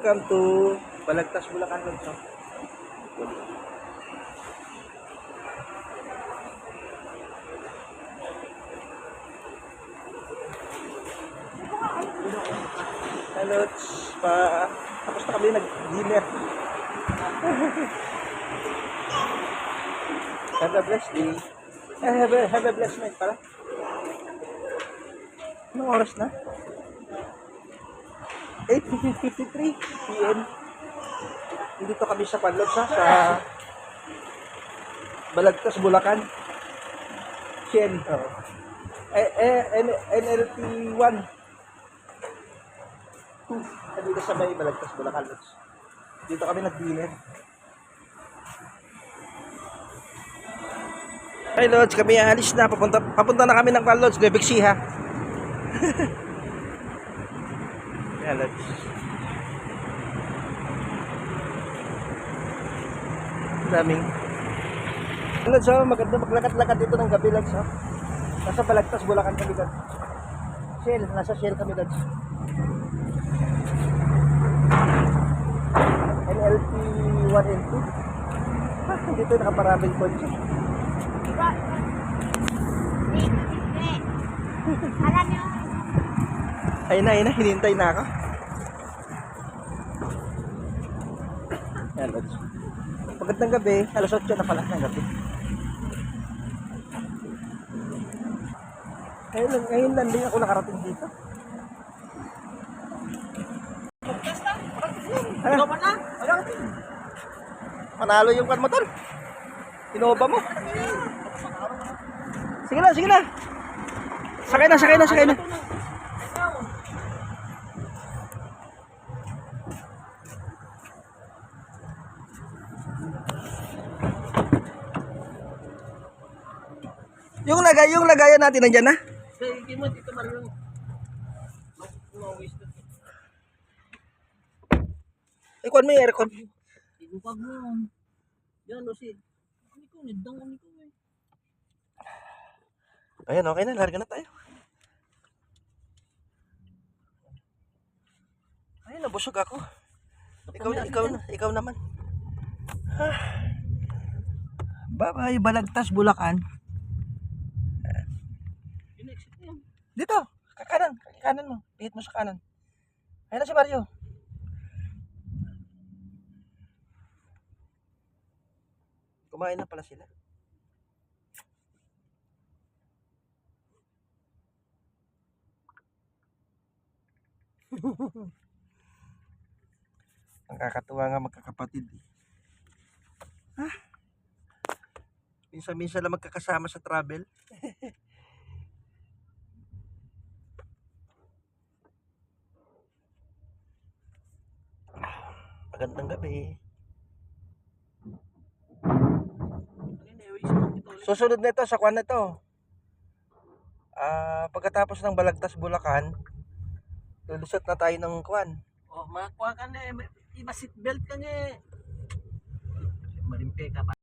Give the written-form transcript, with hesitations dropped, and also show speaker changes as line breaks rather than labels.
Welcome to Balagtas, Bulacan, Lodso. Hello, tapos na kami nag-dinner. Have a blessed day. Have a blessed night pala. Anong oras na? 8:53 PM. Dito kami sa Panlod sa Balagtas, Bulacan. Sien. NLT 1. Dito sa may Balagtas, Bulacan. Dito kami nag-dinner. Hey Lods, kami alis na. Papunta na kami ng Panlod, Nueva Ecija. Yan Lods. Daming Lods, oh, maganda maglakad-lakad dito ng gabi Lods, oh. Nasa Balagtas, Bulacan kami Lods. Nasa Shell kami Lods. NLT 1 and 2. Dito nakaparaming kotse.
Alam nyo?
Ayun na, hinintay na ako. Yan Lods. Magandang gabi, alas 8 na pala ng gabi. Ngayon lang din ako nakarating dito. Ano ba na? Panalo yung kan motor. Tinoba mo. Sige na. Sakay na. Yung lagayan natin nandiyan na.
Sige mo dito Mario.
Ikuan mo yung aircon.
Ipag mo. Yan o si. Ano ko nidang ano ko eh.
Ayan, okay na, larga na tayo. Ayun, nabusog ako. Ikaw naman. Bye-bye, Balagtas, Bulacan. Dito, kanan mo. Pihit mo sa kanan. Ayun na si Mario. Kumain na pala sila. Ang kakatuwa nga magkakapatid. Minsan-minsan lang magkakasama sa travel. Magandang gabi. Susunod nito sa kwan nito. Pagkatapos ng Balagtas, Bulacan, lulusot na tayo ng kwan.
Oh, makuha ka na eh. Iba seatbelt ka nga eh. Malimpe ka pa.